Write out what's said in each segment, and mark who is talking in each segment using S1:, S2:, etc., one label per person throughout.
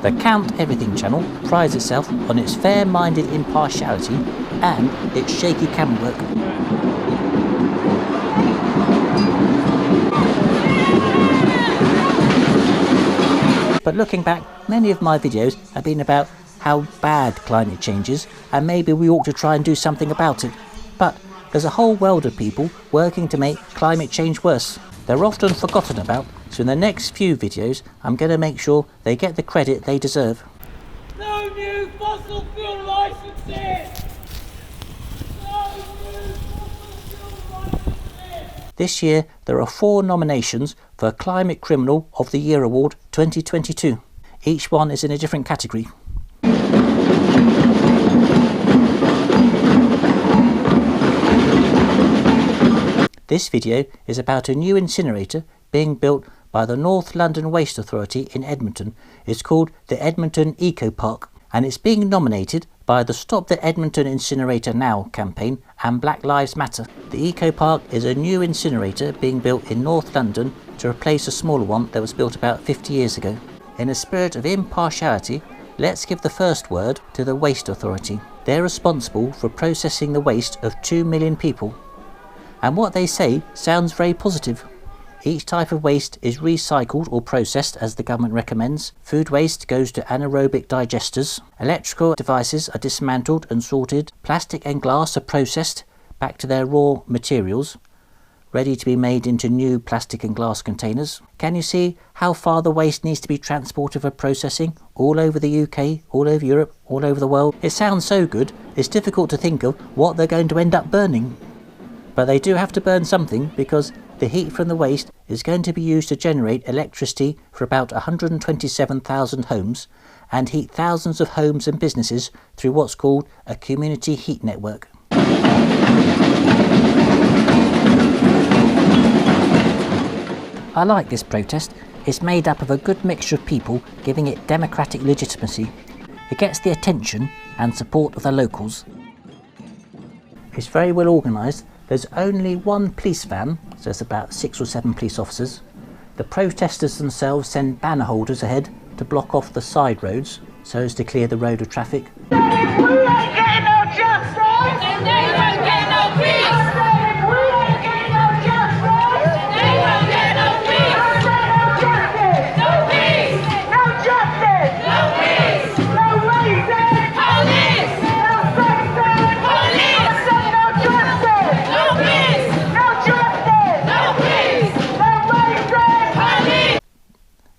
S1: The Count Everything channel prides itself on its fair-minded impartiality and its shaky camera work. But looking back, many of my videos have been about how bad climate change is, and maybe we ought to try and do something about it. But there's a whole world of people working to make climate change worse. They're often forgotten about, so in the next few videos I'm going to make sure they get the credit they deserve.
S2: No new fossil fuel licenses! No new fossil fuel licenses!
S1: This year there are 4 nominations for Climate Criminal of the Year Award 2022. Each one is in a different category. This video is about a new incinerator being built by the North London Waste Authority in Edmonton. It's called the Edmonton Eco Park, and it's being nominated by the Stop the Edmonton Incinerator Now campaign and Black Lives Matter. The Eco Park is a new incinerator being built in North London to replace a smaller one that was built about 50 years ago. In a spirit of impartiality, let's give the first word to the Waste Authority. They're responsible for processing the waste of 2 million people. And what they say sounds very positive. Each type of waste is recycled or processed as the government recommends. Food waste goes to anaerobic digesters. Electrical devices are dismantled and sorted. Plastic and glass are processed back to their raw materials, ready to be made into new plastic and glass containers. Can you see how far the waste needs to be transported for processing? All over the UK, all over Europe, all over the world. It sounds so good, it's difficult to think of what they're going to end up burning. But they do have to burn something, because the heat from the waste is going to be used to generate electricity for about 127,000 homes and heat thousands of homes and businesses through what's called a community heat network. I like this protest. It's made up of a good mixture of people giving it democratic legitimacy. It gets the attention and support of the locals. It's very well organised. There's only one police van, so there's about 6 or 7 police officers. The protesters themselves send banner holders ahead to block off the side roads so as to clear the road of traffic.
S2: We ain't getting no justice! And they won't get no peace! We ain't getting no justice! They won't get no peace! No justice! No peace! No justice! No peace! No reason! Police! No safety! Police! I said no justice! No peace! No justice! No peace! No reason! Police!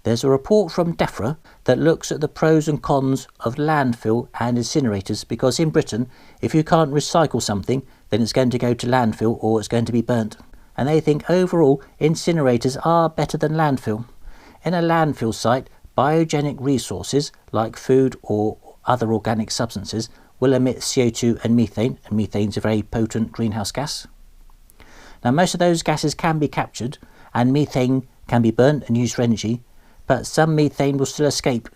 S1: There's a report from DEFRA that looks at the pros and cons of landfill and incinerators, because in Britain, if you can't recycle something, then it's going to go to landfill or it's going to be burnt. And they think overall incinerators are better than landfill. In a landfill site, biogenic resources like food or other organic substances will emit CO2 and methane's a very potent greenhouse gas. Now most of those gases can be captured and methane can be burnt and used for energy, but some methane will still escape.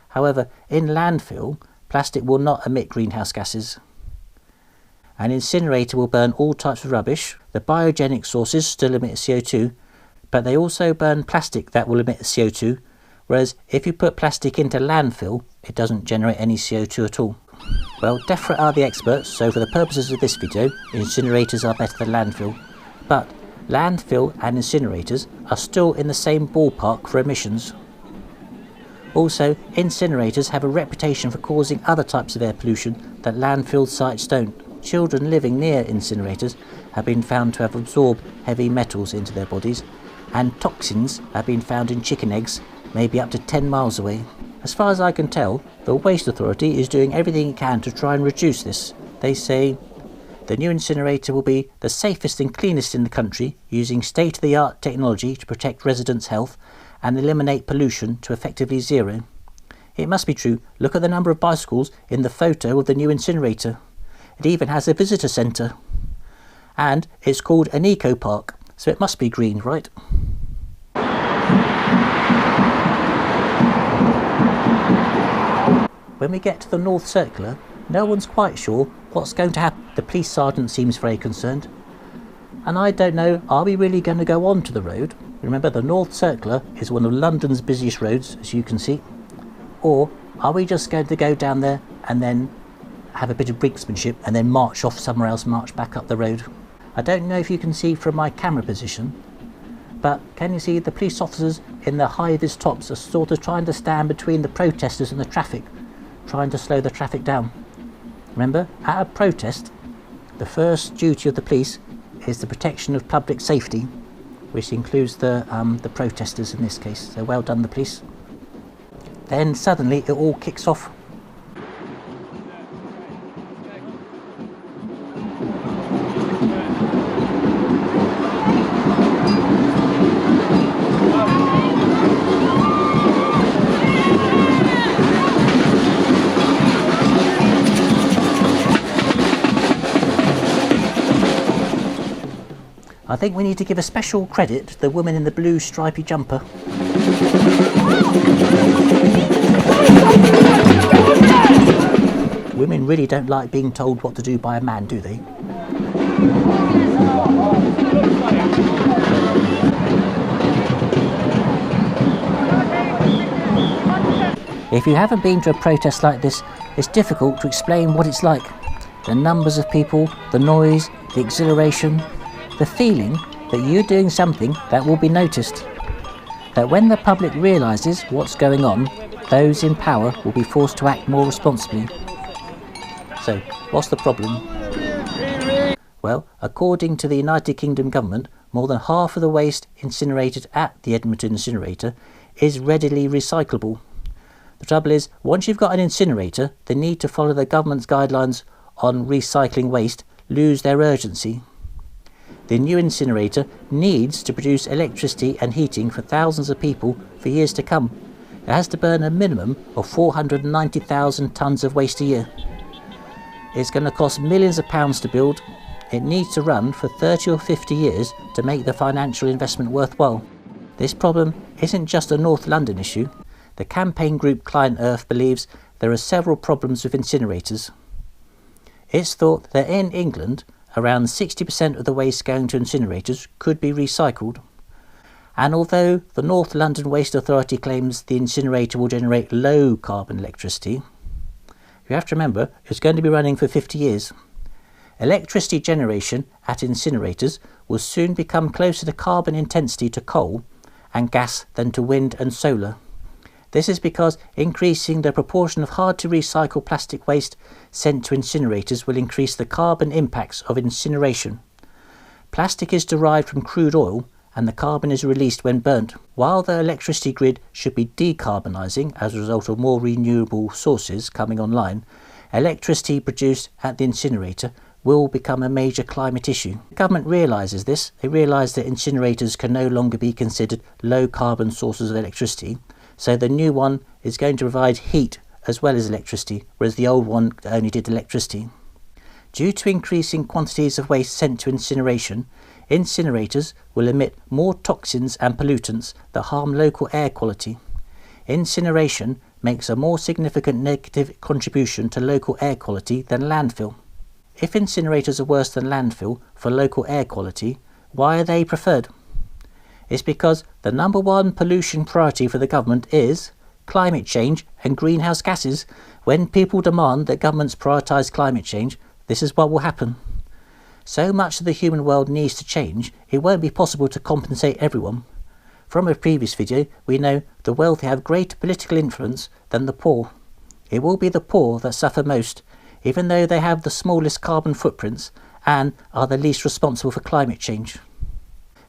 S1: However, in landfill, plastic will not emit greenhouse gases. An incinerator will burn all types of rubbish. The biogenic sources still emit CO2, but they also burn plastic that will emit CO2, whereas if you put plastic into landfill, it doesn't generate any CO2 at all. Well, DEFRA are the experts, so for the purposes of this video, incinerators are better than landfill. But landfill and incinerators are still in the same ballpark for emissions. Also, incinerators have a reputation for causing other types of air pollution that landfill sites don't. Children living near incinerators have been found to have absorbed heavy metals into their bodies, and toxins have been found in chicken eggs, maybe up to 10 miles away. As far as I can tell, the Waste Authority is doing everything it can to try and reduce this. They say the new incinerator will be the safest and cleanest in the country, using state-of-the-art technology to protect residents' health and eliminate pollution to effectively zero. It must be true. Look at the number of bicycles in the photo of the new incinerator. It even has a visitor centre. And it's called an eco park, so it must be green, right? When we get to the North Circular, no one's quite sure what's going to happen. The police sergeant seems very concerned. And I don't know, are we really going to go onto the road? Remember, the North Circular is one of London's busiest roads, as you can see. Or are we just going to go down there and then have a bit of brinksmanship and then march off somewhere else, march back up the road? I don't know if you can see from my camera position, but can you see the police officers in the high-vis tops are sort of trying to stand between the protesters and the traffic, trying to slow the traffic down. Remember, at a protest, the first duty of the police is the protection of public safety, which includes the protesters in this case. So well done, the police. Then suddenly it all kicks off. I think we need to give a special credit to the woman in the blue stripy jumper. Women really don't like being told what to do by a man, do they? If you haven't been to a protest like this, it's difficult to explain what it's like. The numbers of people, the noise, the exhilaration, the feeling that you're doing something that will be noticed. That when the public realises what's going on, those in power will be forced to act more responsibly. So, what's the problem? Well, according to the United Kingdom government, more than half of the waste incinerated at the Edmonton Incinerator is readily recyclable. The trouble is, once you've got an incinerator, the need to follow the government's guidelines on recycling waste lose their urgency. The new incinerator needs to produce electricity and heating for thousands of people for years to come. It has to burn a minimum of 490,000 tonnes of waste a year. It's going to cost millions of pounds to build. It needs to run for 30 or 50 years to make the financial investment worthwhile. This problem isn't just a North London issue. The campaign group Client Earth believes there are several problems with incinerators. It's thought that in England, around 60% of the waste going to incinerators could be recycled. And although the North London Waste Authority claims the incinerator will generate low carbon electricity, you have to remember it's going to be running for 50 years. Electricity generation at incinerators will soon become closer to carbon intensity to coal and gas than to wind and solar. This is because increasing the proportion of hard-to-recycle plastic waste sent to incinerators will increase the carbon impacts of incineration. Plastic is derived from crude oil and the carbon is released when burnt. While the electricity grid should be decarbonising as a result of more renewable sources coming online, electricity produced at the incinerator will become a major climate issue. The government realises this. They realise that incinerators can no longer be considered low-carbon sources of electricity. So the new one is going to provide heat as well as electricity, whereas the old one only did electricity. Due to increasing quantities of waste sent to incineration, incinerators will emit more toxins and pollutants that harm local air quality. Incineration makes a more significant negative contribution to local air quality than landfill. If incinerators are worse than landfill for local air quality, why are they preferred? It's because the number one pollution priority for the government is climate change and greenhouse gases. When people demand that governments prioritise climate change, this is what will happen. So much of the human world needs to change, it won't be possible to compensate everyone. From a previous video, we know the wealthy have greater political influence than the poor. It will be the poor that suffer most, even though they have the smallest carbon footprints and are the least responsible for climate change.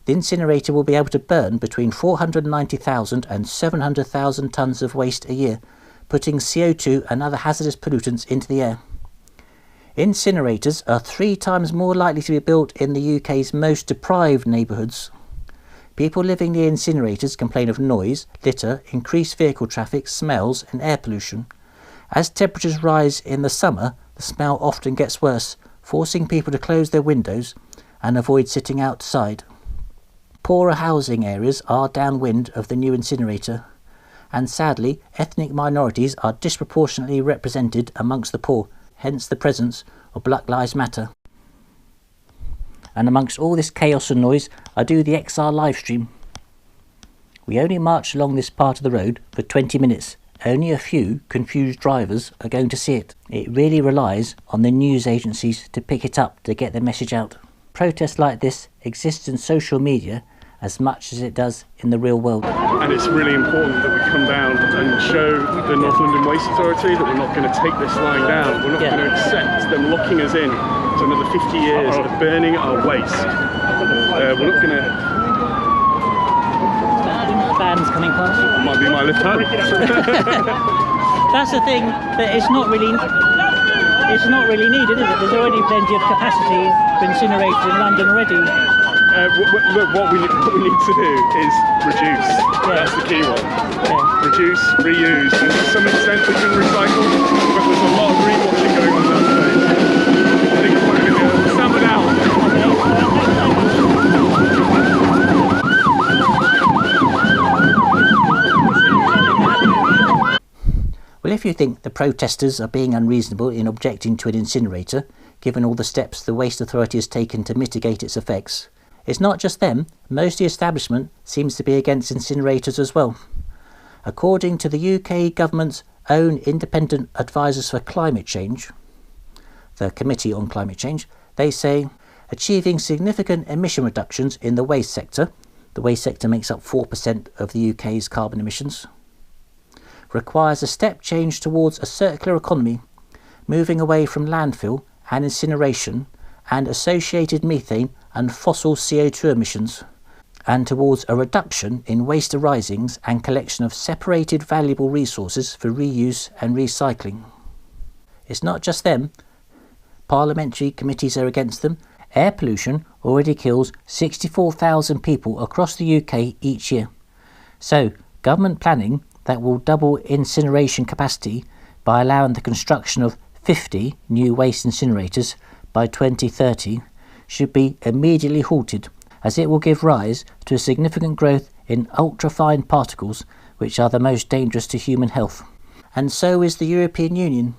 S1: The incinerator will be able to burn between 490,000 and 700,000 tonnes of waste a year, putting CO2 and other hazardous pollutants into the air. Incinerators are 3 times more likely to be built in the UK's most deprived neighbourhoods. People living near incinerators complain of noise, litter, increased vehicle traffic, smells and air pollution. As temperatures rise in the summer, the smell often gets worse, forcing people to close their windows and avoid sitting outside. Poorer housing areas are downwind of the new incinerator, and sadly ethnic minorities are disproportionately represented amongst the poor, hence the presence of Black Lives Matter. And amongst all this chaos and noise, I do the XR live stream. We only march along this part of the road for 20 minutes only a few confused drivers are going to see it. It really relies on the news agencies to pick it up to get the message out. Protests like this exist in social media as much as it does in the real world.
S3: And it's really important that we come down and show the North London Waste Authority that we're not going to take this lying down. We're not going to accept them locking us in to another 50 years of burning our waste. We're not going to...
S1: Vans coming past.
S3: That might be my lift home.
S1: That's the thing, that it's not really needed, is it? There's already plenty of capacity for incinerators in London already.
S3: What we need to do is reduce. Yeah. That's the key one. Yeah. Reduce, reuse, and to some extent we can recycle, but there's a lot of greenwashing going on nowadays. I think we're going to stamp it out.
S1: Well, if you think the protesters are being unreasonable in objecting to an incinerator, given all the steps the Waste Authority has taken to mitigate its effects, it's not just them. Most of the establishment seems to be against incinerators as well. According to the UK government's own independent advisors for climate change, the Committee on Climate Change, they say achieving significant emission reductions in the waste sector, the waste sector makes up 4% of the UK's carbon emissions, requires a step change towards a circular economy, moving away from landfill and incineration and associated methane and fossil CO2 emissions, and towards a reduction in waste arisings and collection of separated valuable resources for reuse and recycling. It's not just them. Parliamentary committees are against them. Air pollution already kills 64,000 people across the UK each year. So, government planning that will double incineration capacity by allowing the construction of 50 new waste incinerators by 2030 should be immediately halted, as it will give rise to a significant growth in ultrafine particles, which are the most dangerous to human health. And so is the European Union.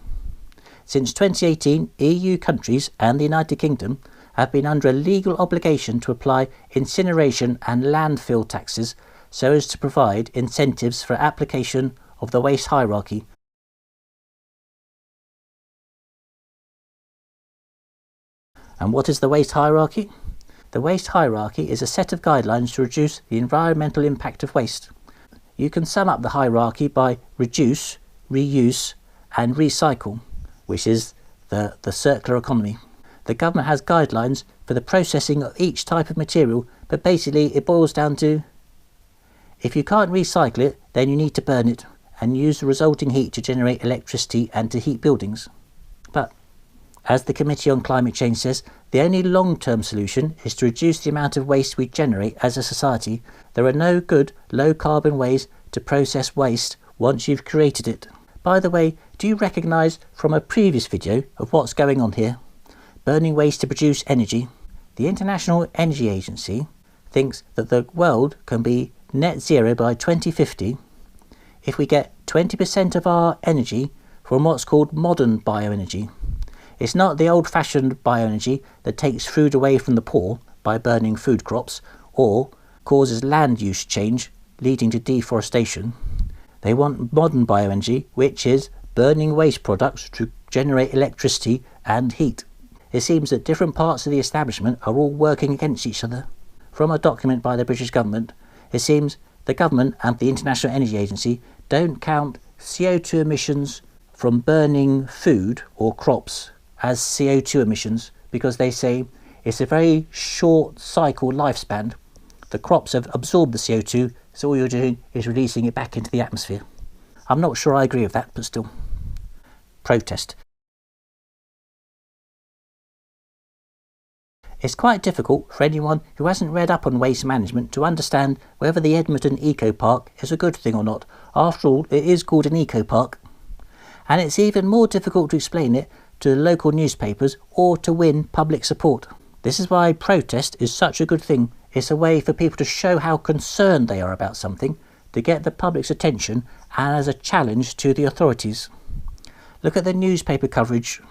S1: Since 2018, EU countries and the United Kingdom have been under a legal obligation to apply incineration and landfill taxes so as to provide incentives for application of the waste hierarchy. And what is the waste hierarchy? The waste hierarchy is a set of guidelines to reduce the environmental impact of waste. You can sum up the hierarchy by reduce, reuse and recycle, which is the circular economy. The government has guidelines for the processing of each type of material, but basically it boils down to, if you can't recycle it, then you need to burn it and use the resulting heat to generate electricity and to heat buildings. But as the Committee on Climate Change says, the only long-term solution is to reduce the amount of waste we generate as a society. There are no good low-carbon ways to process waste once you've created it. By the way, do you recognise from a previous video of what's going on here? Burning waste to produce energy. The International Energy Agency thinks that the world can be net zero by 2050 if we get 20% of our energy from what's called modern bioenergy. It's not the old-fashioned bioenergy that takes food away from the poor by burning food crops or causes land use change leading to deforestation. They want modern bioenergy, which is burning waste products to generate electricity and heat. It seems that different parts of the establishment are all working against each other. From a document by the British government, it seems the government and the International Energy Agency don't count CO2 emissions from burning food or crops as CO2 emissions because they say it's a very short cycle lifespan. The crops have absorbed the CO2, so all you're doing is releasing it back into the atmosphere. I'm not sure I agree with that, but still. Protest. It's quite difficult for anyone who hasn't read up on waste management to understand whether the Edmonton Eco Park is a good thing or not. After all, it is called an eco park. And it's even more difficult to explain it to the local newspapers or to win public support. This is why protest is such a good thing. It's a way for people to show how concerned they are about something, to get the public's attention, and as a challenge to the authorities. Look at the newspaper coverage.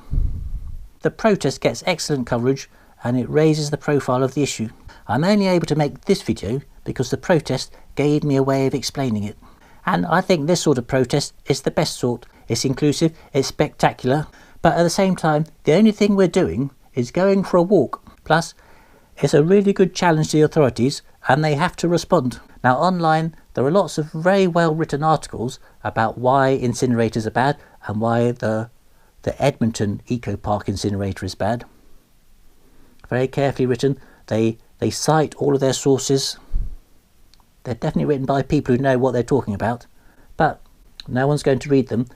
S1: The protest gets excellent coverage and it raises the profile of the issue. I'm only able to make this video because the protest gave me a way of explaining it. And I think this sort of protest is the best sort. It's inclusive, it's spectacular, but at the same time, the only thing we're doing is going for a walk. Plus, it's a really good challenge to the authorities, and they have to respond. Now online, there are lots of very well written articles about why incinerators are bad and why the Edmonton Eco Park incinerator is bad. Very carefully written. They cite all of their sources. They're definitely written by people who know what they're talking about, but no one's going to read them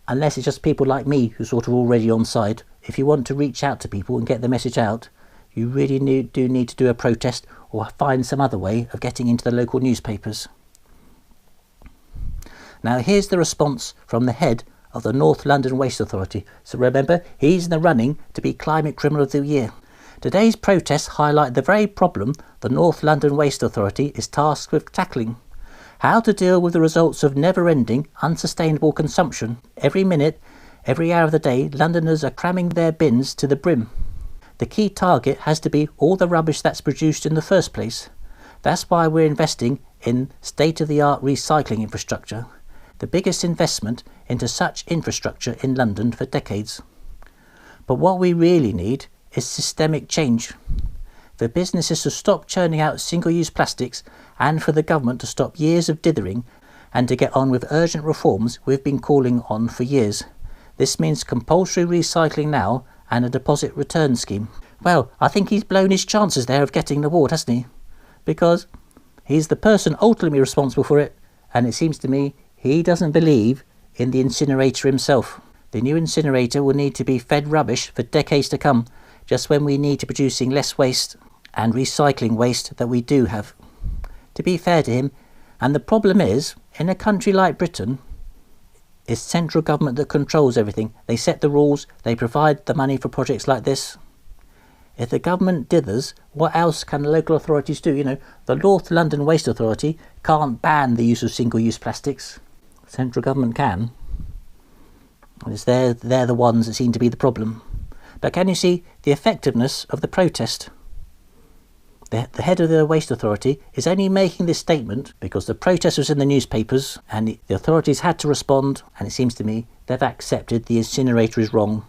S1: unless it's just people like me who's sort of already on side. If you want to reach out to people and get the message out, you really do need to do a protest or find some other way of getting into the local newspapers. Now here's the response from the head of the North London Waste Authority. So remember, he's in the running to be Climate Criminal of the Year. Today's protests highlight the very problem the North London Waste Authority is tasked with tackling. How to deal with the results of never-ending, unsustainable consumption. Every minute, every hour of the day, Londoners are cramming their bins to the brim. The key target has to be all the rubbish that's produced in the first place. That's why we're investing in state-of-the-art recycling infrastructure. The biggest investment into such infrastructure in London for decades. But what we really need is systemic change. For businesses to stop churning out single-use plastics and for the government to stop years of dithering and to get on with urgent reforms we've been calling on for years. This means compulsory recycling now and a deposit return scheme. Well, I think he's blown his chances there of getting the award, hasn't he? Because he's the person ultimately responsible for it, and it seems to me he doesn't believe in the incinerator himself. The new incinerator will need to be fed rubbish for decades to come, just when we need to be producing less waste and recycling waste that we do have. To be fair to him, and the problem is, in a country like Britain, it's central government that controls everything. They set the rules, they provide the money for projects like this. If the government dithers, what else can the local authorities do? You know, the North London Waste Authority can't ban the use of single-use plastics. Central government can. They're the ones that seem to be the problem. But can you see the effectiveness of the protest? The head of the Waste Authority is only making this statement because the protest was in the newspapers and the authorities had to respond, and it seems to me they've accepted the incinerator is wrong.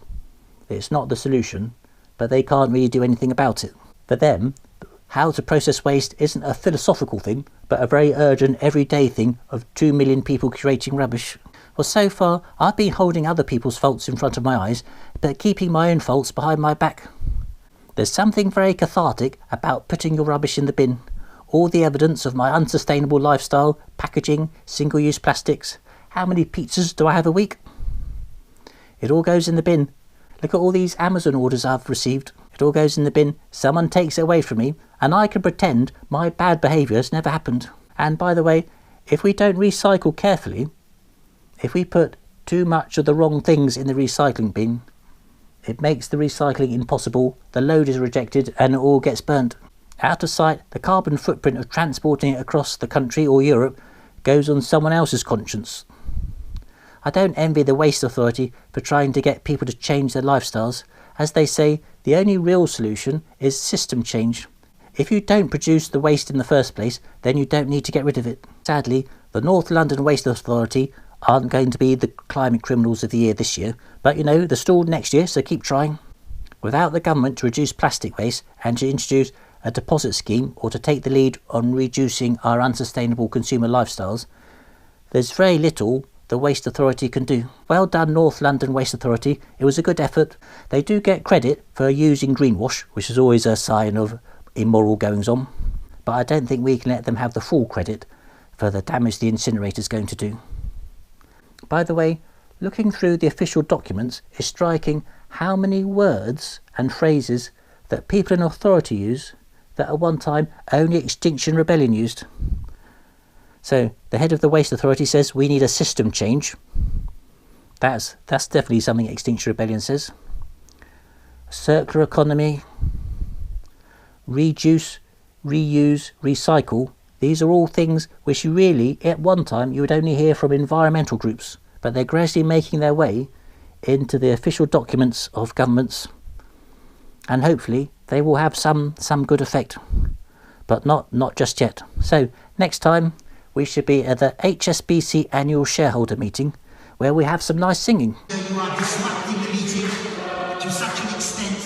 S1: It's not the solution, but they can't really do anything about it. For them, how to process waste isn't a philosophical thing, but a very urgent, everyday thing of 2 million people curating rubbish. Well, so far, I've been holding other people's faults in front of my eyes, but keeping my own faults behind my back. There's something very cathartic about putting your rubbish in the bin. All the evidence of my unsustainable lifestyle, packaging, single-use plastics. How many pizzas do I have a week? It all goes in the bin. Look at all these Amazon orders I've received. It all goes in the bin. Someone takes it away from me, and I can pretend my bad behaviour has never happened. And by the way, if we don't recycle carefully, if we put too much of the wrong things in the recycling bin, it makes the recycling impossible, the load is rejected, and it all gets burnt. Out of sight, the carbon footprint of transporting it across the country or Europe goes on someone else's conscience. I don't envy the Waste Authority for trying to get people to change their lifestyles. As they say, the only real solution is system change. If you don't produce the waste in the first place, then you don't need to get rid of it. Sadly, the North London Waste Authority aren't going to be the Climate Criminals of the Year this year, but you know, they're still next year, so keep trying. Without the government to reduce plastic waste and to introduce a deposit scheme or to take the lead on reducing our unsustainable consumer lifestyles, there's very little the Waste Authority can do. Well done, North London Waste Authority. It was a good effort. They do get credit for using greenwash, which is always a sign of immoral goings on, but I don't think we can let them have the full credit for the damage the incinerator is going to do. By the way, looking through the official documents is striking how many words and phrases that people in authority use that at one time only Extinction Rebellion used. So the head of the Waste Authority says we need a system change. That's definitely something Extinction Rebellion says. Circular economy, reduce, reuse, recycle. These are all things which you really, at one time, you would only hear from environmental groups, but they're gradually making their way into the official documents of governments, and hopefully they will have some good effect, but not just yet. So next time we should be at the HSBC annual shareholder meeting where we have some nice singing.
S4: You are disrupting the meeting to such an extent